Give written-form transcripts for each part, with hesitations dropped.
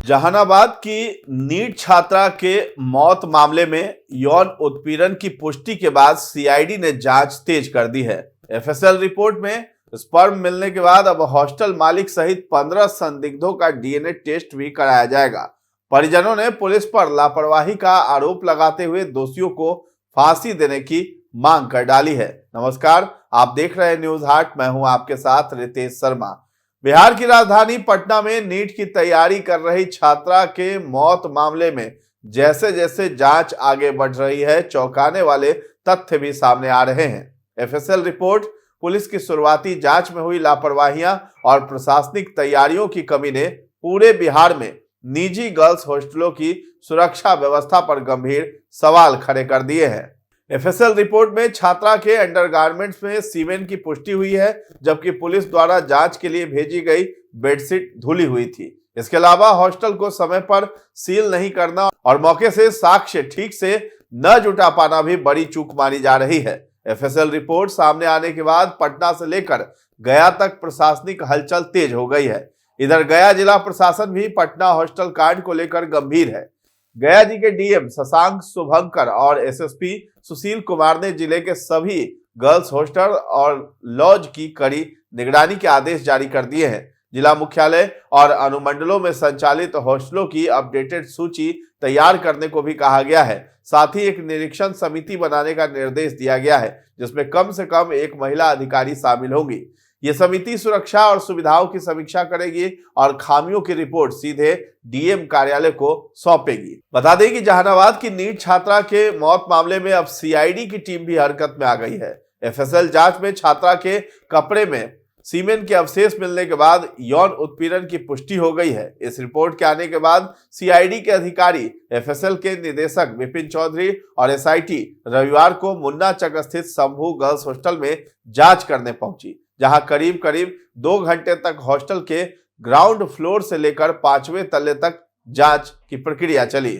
जहानाबाद की नीट छात्रा के मौत मामले में यौन उत्पीड़न की पुष्टि के बाद सीआईडी ने जांच तेज कर दी है। एफएसएल रिपोर्ट में स्पर्म मिलने के बाद अब हॉस्टल मालिक सहित 15 संदिग्धों का डीएनए टेस्ट भी कराया जाएगा। परिजनों ने पुलिस पर लापरवाही का आरोप लगाते हुए दोषियों को फांसी देने की मांग कर डाली है। नमस्कार, आप देख रहे हैं न्यूज हाट। मैं हूं आपके साथ रितेश शर्मा। बिहार की राजधानी पटना में नीट की तैयारी कर रही छात्रा के मौत मामले में जैसे जैसे जांच आगे बढ़ रही है, चौंकाने वाले तथ्य भी सामने आ रहे हैं। एफएसएल रिपोर्ट, पुलिस की शुरुआती जांच में हुई लापरवाहियां और प्रशासनिक तैयारियों की कमी ने पूरे बिहार में निजी गर्ल्स हॉस्टलों की सुरक्षा व्यवस्था पर गंभीर सवाल खड़े कर दिए हैं। एफएसएल रिपोर्ट में छात्रा के अंडरगारमेंट्स में सीमेन की पुष्टि हुई है, जबकि पुलिस द्वारा जांच के लिए भेजी गई बेडशीट धुली हुई थी। इसके अलावा हॉस्टल को समय पर सील नहीं करना और मौके से साक्ष्य ठीक से न जुटा पाना भी बड़ी चूक मानी जा रही है। एफएसएल रिपोर्ट सामने आने के बाद पटना से लेकर गया तक प्रशासनिक हलचल तेज हो गई है। इधर गया जिला प्रशासन भी पटना हॉस्टल कांड को लेकर गंभीर है। गया जी के डीएम शशांक शुभंकर और एसएसपी सुशील कुमार ने जिले के सभी गर्ल्स हॉस्टल और लॉज की कड़ी निगरानी के आदेश जारी कर दिए हैं। जिला मुख्यालय और अनुमंडलों में संचालित हॉस्टलों की अपडेटेड सूची तैयार करने को भी कहा गया है। साथ ही एक निरीक्षण समिति बनाने का निर्देश दिया गया है, जिसमें कम से कम एक महिला अधिकारी शामिल होंगी। ये समिति सुरक्षा और सुविधाओं की समीक्षा करेगी और खामियों की रिपोर्ट सीधे डीएम कार्यालय को सौंपेगी। बता दें कि जहानाबाद की नीट छात्रा के मौत मामले में अब सीआईडी की टीम भी हरकत में आ गई है। एफएसएल जांच में छात्रा के कपड़े में सीमेन के अवशेष मिलने के बाद यौन उत्पीड़न की पुष्टि हो गई है। इस रिपोर्ट के आने के बाद सीआईडी के अधिकारी एफएसएल के निदेशक विपिन चौधरी और एसआईटी रविवार को मुन्ना चक स्थित शंभू गर्ल्स हॉस्टल में जांच करने पहुंची, जहां करीब करीब 2 घंटे तक हॉस्टल के ग्राउंड फ्लोर से लेकर 5वें तल्ले तक जांच की प्रक्रिया चली।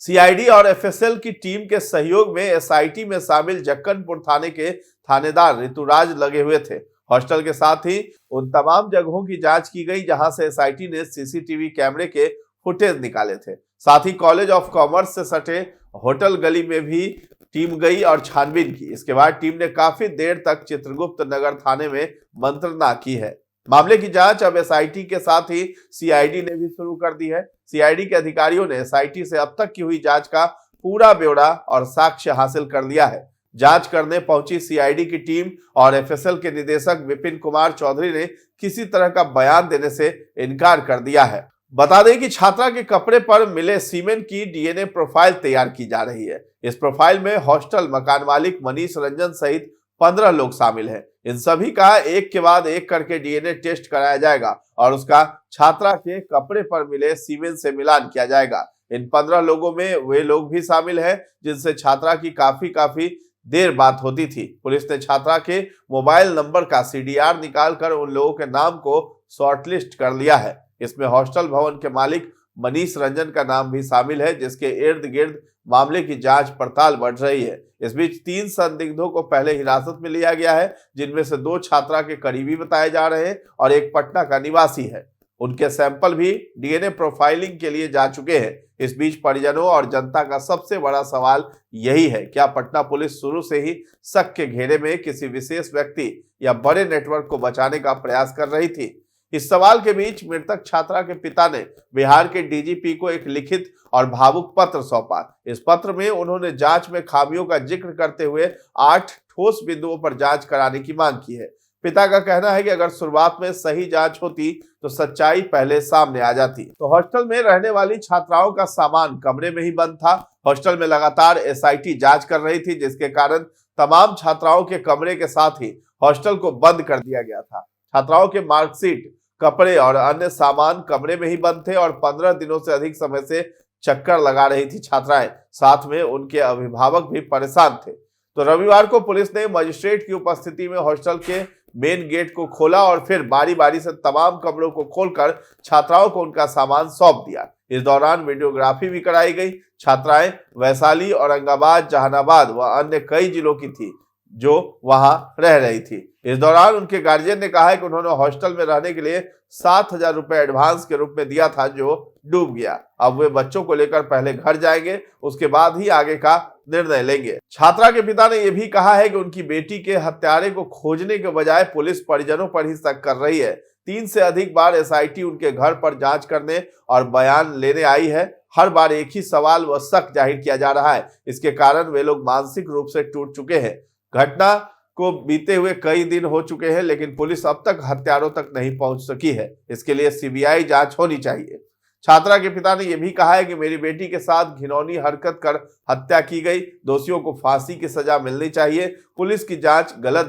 सीआईडी और एफएसएल की टीम के सहयोग में एसआईटी में शामिल जक्कनपुर थाने के थानेदार ऋतुराज लगे हुए थे। हॉस्टल के साथ ही उन तमाम जगहों की जांच की गई जहां से एसआईटी ने सीसीटीवी कैमरे के फुटेज निकाले थे। साथ ही कॉलेज ऑफ कॉमर्स से सटे होटल गली में भी टीम गई और छानबीन की। इसके बाद टीम ने काफी देर तक चित्रगुप्त नगर थाने में मंत्रणा की है। मामले की जांच अब एसआईटी के साथ ही सीआईडी ने भी शुरू कर दी है। सीआईडी के अधिकारियों ने एसआईटी से अब तक की हुई जांच का पूरा ब्यौरा और साक्ष्य हासिल कर लिया है। जांच करने पहुंची सीआईडी की टीम और एफएसएल के निदेशक विपिन कुमार चौधरी ने किसी तरह का बयान देने से इनकार कर दिया है। बता दें कि छात्रा के कपड़े पर मिले सीमेन की डीएनए प्रोफाइल तैयार की जा रही है। इस प्रोफाइल में हॉस्टल मकान मालिक मनीष रंजन सहित 15 लोग शामिल हैं। इन सभी का एक के बाद एक करके डीएनए टेस्ट कराया जाएगा और उसका छात्रा के कपड़े पर मिले सीमेन से मिलान किया जाएगा। इन 15 लोगों में वे लोग भी शामिल हैं जिनसे छात्रा की काफी देर बात होती थी। पुलिस ने छात्रा के मोबाइल नंबर का सीडीआर निकालकर उन लोगों के नाम को शॉर्टलिस्ट कर लिया है। इसमें हॉस्टल भवन के मालिक मनीष रंजन का नाम भी शामिल है, जिसके इर्द गिर्द मामले की जांच पड़ताल बढ़ रही है। इस बीच 3 संदिग्धों को पहले हिरासत में लिया गया है, जिनमें से 2 छात्रा के करीबी बताए जा रहे हैं और एक पटना का निवासी है। उनके सैंपल भी डीएनए प्रोफाइलिंग के लिए जा चुके हैं। इस बीच परिजनों और जनता का सबसे बड़ा सवाल यही है, क्या पटना पुलिस शुरू से ही शक के घेरे में किसी विशेष व्यक्ति या बड़े नेटवर्क को बचाने का प्रयास कर रही थी? इस सवाल के बीच मृतक छात्रा के पिता ने बिहार के डीजीपी को एक लिखित और भावुक पत्र सौंपा। इस पत्र में उन्होंने जांच में खामियों का जिक्र करते हुए 8 ठोस बिंदुओं पर जांच कराने की मांग की है। पिता का कहना है कि अगर शुरुआत में सही जांच होती तो सच्चाई पहले सामने आ जाती। तो हॉस्टल में रहने वाली छात्राओं का सामान कमरे में ही बंद था। हॉस्टल में लगातार एसआईटी जांच कर रही थी, जिसके कारण तमाम छात्राओं के कमरे के साथ ही हॉस्टल को बंद कर दिया गया था। छात्राओं के मार्कशीट, कपड़े और अन्य सामान कमरे में ही बंद थे और 15 दिनों से अधिक समय से चक्कर लगा रही थी छात्राएं। साथ में उनके अभिभावक भी परेशान थे। तो रविवार को पुलिस ने मजिस्ट्रेट की उपस्थिति में हॉस्टल के मेन गेट को खोला और फिर बारी बारी से तमाम कमरों को खोलकर छात्राओं को उनका सामान सौंप दिया। इस दौरान वीडियोग्राफी भी कराई गई। छात्राएं वैशाली, औरंगाबाद, जहानाबाद व अन्य कई जिलों की थी। जो वहां रह रही थी। इस दौरान उनके गार्जियन ने कहा है कि उन्होंने हॉस्टल में रहने के लिए 7,000 रुपए एडवांस के रूप में दिया था, जो डूब गया। अब वे बच्चों को लेकर पहले घर जाएंगे, उसके बाद ही आगे का निर्णय लेंगे। छात्रा के पिता ने यह भी कहा है कि उनकी बेटी के हत्यारे को खोजने के बजाय पुलिस परिजनों पर ही शक कर रही है। 3 से अधिक बार एसआईटी उनके घर पर जांच करने और बयान लेने आई है। हर बार एक ही सवाल व शक जाहिर किया जा रहा है। इसके कारण वे लोग मानसिक रूप से टूट चुके हैं। घटना को बीते हुए कई दिन हो चुके हैं, लेकिन पुलिस अब तक हत्यारों तक नहीं पहुंच सकी है। इसके लिए सीबीआई जांच होनी चाहिए। छात्रा के पिता ने यह भी कहा है कि मेरी बेटी के साथ घिनौनी हरकत कर हत्या की गई, दोषियों को फांसी की सजा मिलनी चाहिए। पुलिस की जांच गलत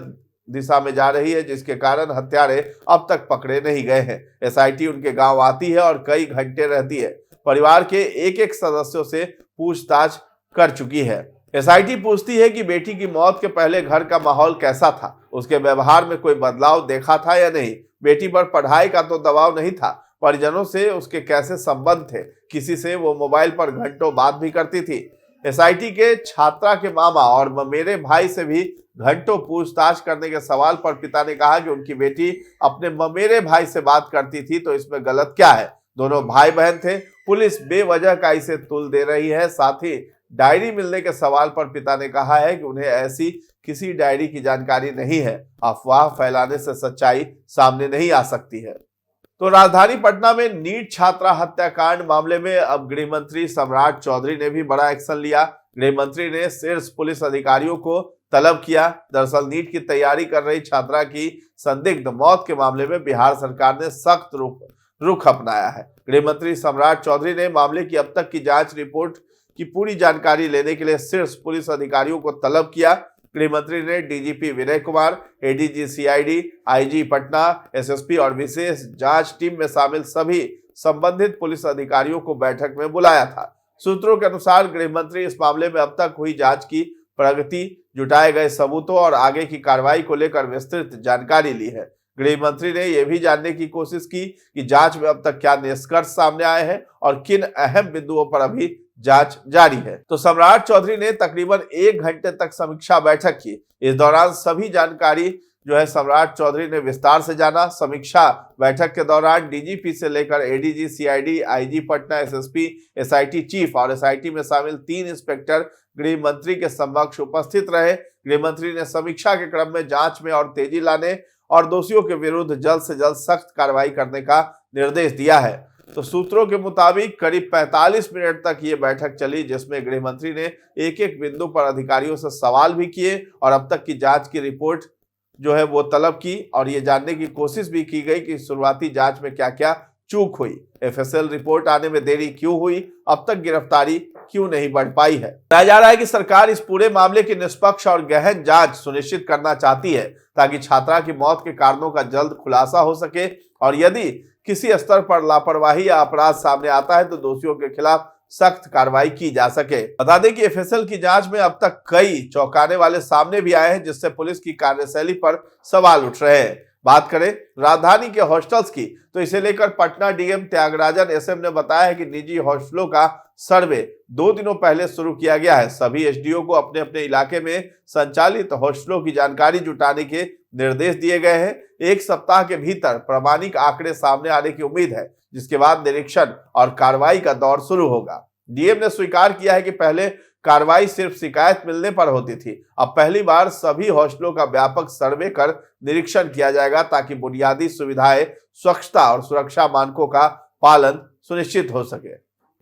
दिशा में जा रही है, जिसके कारण हत्यारे अब तक पकड़े नहीं गए हैं। एसआईटी उनके गांव आती है और कई घंटे रहती है। परिवार के एक एक सदस्यों से पूछताछ कर चुकी है। एसआईटी पूछती है कि बेटी की मौत के पहले घर का माहौल कैसा था, उसके व्यवहार में कोई बदलाव देखा था या नहीं। बेटी पर पढ़ाई का तो दबाव नहीं था, परिजनों से उसके कैसे संबंध थे, किसी से वो मोबाइल पर घंटों बात भी करती थी। एसआईटी के छात्रा के मामा और मेरे भाई से भी घंटों पूछताछ करने के सवाल पर पिता ने कहा कि उनकी बेटी अपने ममेरे भाई से बात करती थी, तो इसमें गलत क्या है? दोनों भाई बहन थे। पुलिस बेवजह का इसे तुल दे रही है। साथ ही डायरी मिलने के सवाल पर पिता ने कहा है कि उन्हें ऐसी किसी डायरी की जानकारी नहीं है। अफवाह फैलाने से सच्चाई सामने नहीं आ सकती है। तो राजधानी पटना में नीट छात्रा हत्याकांड मामले में अब गृह मंत्री सम्राट चौधरी ने भी बड़ा एक्शन लिया। गृह मंत्री ने शीर्ष पुलिस अधिकारियों को तलब किया। दरअसल नीट की तैयारी कर रही छात्रा की संदिग्ध मौत के मामले में बिहार सरकार ने सख्त रुख अपनाया है। गृह मंत्री सम्राट चौधरी ने मामले की अब तक की जांच रिपोर्ट की पूरी जानकारी लेने के लिए शीर्ष पुलिस अधिकारियों को तलब किया। गृह मंत्री ने DGP Vinay Kumar, ADG CID, IG Patna, SSP और विशेष जांच टीम में शामिल सभी संबंधित पुलिस अधिकारियों को बैठक में बुलाया था। सूत्रों के अनुसार गृह मंत्री इस मामले में अब तक हुई जांच की प्रगति, जुटाए गए सबूतों और आगे की कार्रवाई को लेकर विस्तृत जानकारी ली है। गृह मंत्री ने यह भी जानने की कोशिश की कि जांच में अब तक क्या निष्कर्ष सामने आए हैं और किन अहम बिंदुओं पर अभी जांच जारी है। तो सम्राट चौधरी ने तकरीबन 1 घंटे तक समीक्षा बैठक की। इस दौरान सभी जानकारी जो है सम्राट चौधरी ने विस्तार से जाना। समीक्षा बैठक के दौरान डीजीपी से लेकर ADG, CID, IG Patna, SSP, SIT chief और एसआईटी में शामिल 3 इंस्पेक्टर गृह मंत्री के समक्ष उपस्थित रहे। गृह मंत्री ने समीक्षा के क्रम में जांच में और तेजी लाने और दोषियों के विरुद्ध जल्द से जल्द सख्त कार्रवाई करने का निर्देश दिया है। तो सूत्रों के मुताबिक करीब 45 मिनट तक ये बैठक चली, जिसमें गृह मंत्री ने एक एक बिंदु पर अधिकारियों से सवाल भी किए और अब तक की जांच की रिपोर्ट जो है वो तलब की और ये जानने की कोशिश भी की गई कि शुरुआती जांच में क्या क्या चूक हुई, एफएसएल रिपोर्ट आने में देरी क्यों हुई, अब तक गिरफ्तारी क्यों नहीं बढ़ पाई है। बताया जा रहा है कि सरकार इस पूरे मामले की निष्पक्ष और गहन जांच सुनिश्चित करना चाहती है ताकि छात्रा की मौत के कारणों का जल्द खुलासा हो सके और यदि किसी स्तर पर लापरवाही या अपराध सामने आता है तो दोषियों के खिलाफ सख्त कार्रवाई की जा सके। बता दें कि एफएसएल की जांच में अब तक कई चौंकाने वाले सामने भी आए हैं, जिससे पुलिस की कार्यशैली पर सवाल उठ रहे हैं। बात करें राजधानी के हॉस्टल्स की, तो इसे लेकर पटना डीएम त्यागराजन एसएम ने बताया है कि निजी हॉस्टलों का सर्वे 2 दिनों पहले शुरू किया गया है। सभी एसडीओ को अपने अपने इलाके में संचालित हॉस्टलों की जानकारी जुटाने के निर्देश दिए गए हैं। 1 सप्ताह के भीतर प्रामाणिक आंकड़े सामने आने की उम्मीद है, जिसके बाद निरीक्षण और कार्रवाई का दौर शुरू होगा। डीएम ने स्वीकार किया है कि पहले कार्रवाई सिर्फ शिकायत मिलने पर होती थी। अब पहली बार सभी हॉस्टलों का व्यापक सर्वे कर निरीक्षण किया जाएगा ताकि बुनियादी सुविधाएं, स्वच्छता और सुरक्षा मानकों का पालन सुनिश्चित हो सके।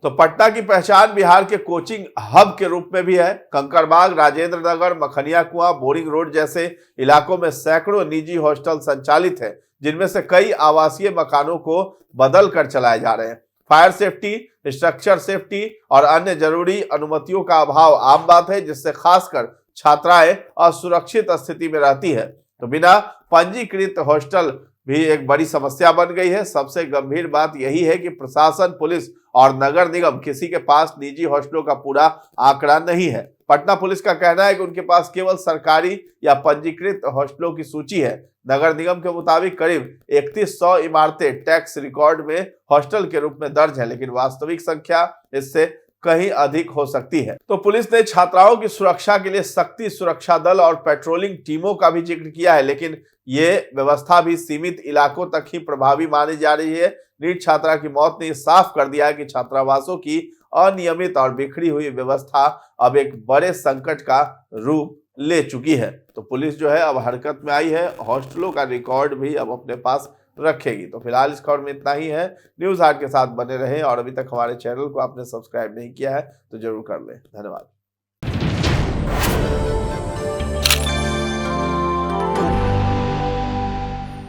तो पटना की पहचान बिहार के कोचिंग हब के रूप में भी है। कंकड़बाग, राजेंद्र नगर, मखनिया कुआं, बोरिंग रोड जैसे इलाकों में सैकड़ों निजी हॉस्टल संचालित है, जिनमें से कई आवासीय मकानों को बदल कर चलाए जा रहे हैं। फायर सेफ्टी, स्ट्रक्चर सेफ्टी और अन्य जरूरी अनुमतियों का अभाव आम बात है, जिससे खासकर छात्राएं असुरक्षित स्थिति में रहती है। तो बिना पंजीकृत हॉस्टल भी एक बड़ी समस्या बन गई है। सबसे गंभीर बात यही है कि प्रशासन, पुलिस और नगर निगम किसी के पास निजी हॉस्टलों का पूरा आंकड़ा नहीं है। पटना पुलिस का कहना है कि उनके पास केवल सरकारी या पंजीकृत हॉस्टलों की सूची है। नगर निगम के मुताबिक करीब 3100 इमारतें टैक्स रिकॉर्ड में हॉस्टल के रूप में दर्ज है, लेकिन वास्तविक संख्या इससे कहीं अधिक हो सकती है। तो पुलिस ने छात्राओं की सुरक्षा के लिए सख्ती सुरक्षा दल और पेट्रोलिंग टीमों का भी जिक्र किया है, लेकिन ये व्यवस्था भी सीमित इलाकों तक ही प्रभावी मानी जा रही है। नीट छात्रा की मौत ने साफ कर दिया है कि छात्रावासों की अनियमित और बिखरी हुई व्यवस्था अब एक बड़े संकट का रूप ले चुकी है। तो पुलिस जो है अब हरकत में आई है, हॉस्टलों का रिकॉर्ड भी अब अपने पास रखेगी। तो फिलहाल इस खबर में इतना ही है। न्यूज़ हाट के साथ बने रहें और अभी तक हमारे चैनल को आपने सब्सक्राइब नहीं किया है तो जरूर कर लें। धन्यवाद।